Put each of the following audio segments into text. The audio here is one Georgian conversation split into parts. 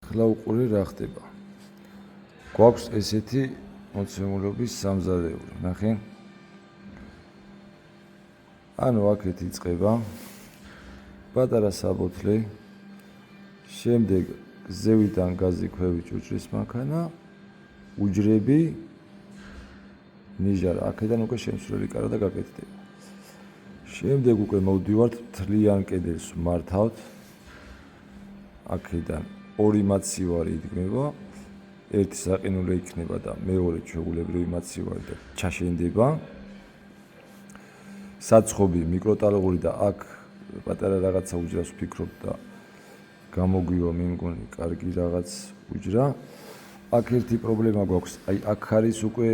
ხლა უყური რა ხდება. გვაქვს ესეთი მოცემულობის სამზადეული, ნახე. ანუ აქეთ იწყება პატარა საბოთლე, შემდეგ ზევიდან გაზი ქვევით უჯრის მანქანა, უჯრები, ნიჟარა, აქედან უკვე შემსვლელი კარა და გაკეთდება. შემდეგ უკვე მოვდივართ მთლიან კედელს მართავთ. აქედან ორი მაცივარი იდგმება, ერთი საყინულე იქნება და მეორე ჩვეულებრივი მაცივარი და ჩაშენდება. საცხობი მიკროტალღური და აქ პატარა რაღაცა უჯრას ვფიქრობ და გამოგვივა მე მგონი კარგი რაღაც უჯრა. აქ ერთი პრობლემა გვაქვს, აი აქ არის უკვე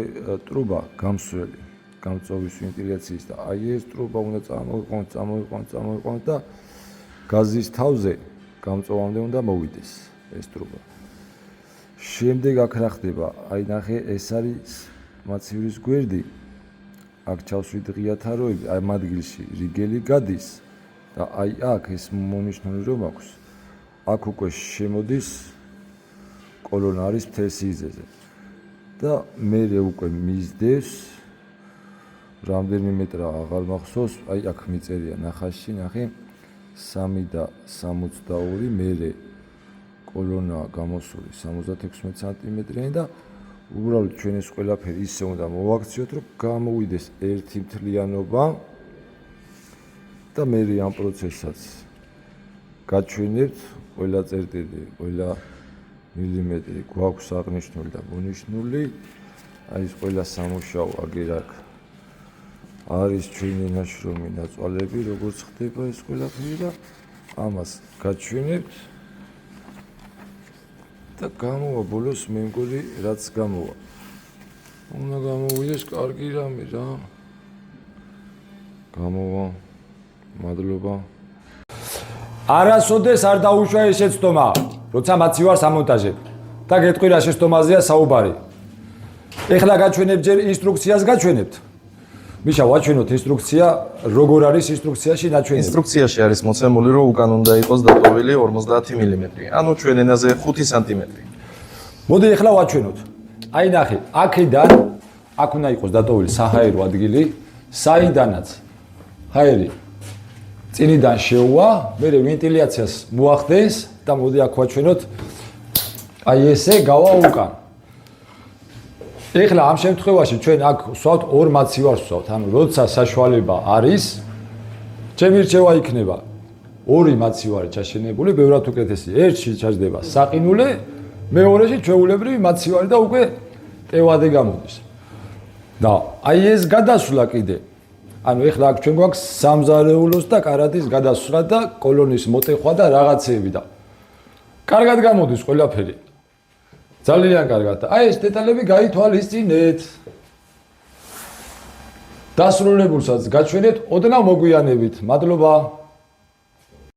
ტრუბა გამსვლელი, გამწოვის ვენტილაციის და აი ეს ტრუბა უნდა წამოიყვანოთ და გაზის თავზე გამწოვამდე უნდა მოვიდეს ეს ტრუბა. შემდეგ აქ რა ხდება? აი ნახე, ეს არის მაცივრის გვერდი. აქ ჩავსვით ღია თაროები, აი ამ ადგილში რიგელი გადის და აი აქ ეს მომნიშნული რომ აქვს. აქ უკვე შემოდის კოლონა არის მთელ სიგრძეზე და მერე უკვე მისდევს რამდენი მეტრა აღარ მახსოვს, აი აქ მიწერია ნახაში, ნახე 3 და 62, მერე კოლონა გამოსული 76 სანტიმეტრიანი და უბრალოდ ჩვენ ეს ყველაფერი ისე უნდა მოვაქციოთ, რომ გამოვიდეს ერთი მთლიანობა და მერე ამ პროცესსაც გაჩვენებთ ყველა წერტილი, ყველა მილიმეტრი გვაქვს აღნიშნული და მონიშნული. აი ეს ყველა სამუშაო აგერ აქ არის ჩვენი ნაშრომი ნაწვალები, როგორც ხდება ეს ყველაფერი და ამას გაჩვენებთ და გამოვა ბოლოს მე მგონი რაც გამოვა. უნდა გამოვიდეს კარგი რამე რა. გამოვა. მადლობა. არასოდეს არ დაუშვა ეს შეცდომა, როცა მაცივარს ამონტაჟებ და გეტყვი რა შეცდომაზეა საუბარი. ეხლა გაჩვენებ ჯერ ინსტრუქციას გაჩვენებთ. მიშა ვაჩვენოთ ინსტრუქცია, როგორ არის ინსტრუქციაში ნაჩვენები. ინსტრუქციაში არის მოცემული, რომ უკან უნდა იყოს დატოვილი 50 მმ. ანუ ჩვენ ენაზე 5 სანტიმეტრი. მოდი ეხლა ვაჩვენოთ. აი ნახე, აქედან აქ უნდა იყოს დატოვილი საჰაერო ადგილი, საიდანაც ჰაერი წინიდან შეუვა, მერე ვენტილაციას მოახდენს და მოდი აქ ვაჩვენოთ. აი ესე გავა უკან. ეხლა ამ შემთხვევაში ჩვენ აქ ვსვავთ ორ მაცივარს ვსვავთ, ანუ როცა საშუალება არის, ჩემი რჩევა იქნება ორი მაცივარი ჩაშენებული, ბევრად უკეთესი. ერთში ჩაჯდება საყინულე, მეორეში ჩვეულებრივი მაცივარი და უკვე ტევადე გამოდის. და აი ეს გადასვლა კიდე. ანუ ეხლა აქ ჩვენ გვაქვს სამზარეულოს და კარატის გადასვლა და კოლონის მოტეხვა და რაღაცეები და კარგად გამოდის ყველაფერი. ძალიან კარგად. აი ეს დეტალები გაითვალისწინეთ. დასრულებულსაც გაჩვენეთ ოდნავ მოგვიანებით. მადლობა.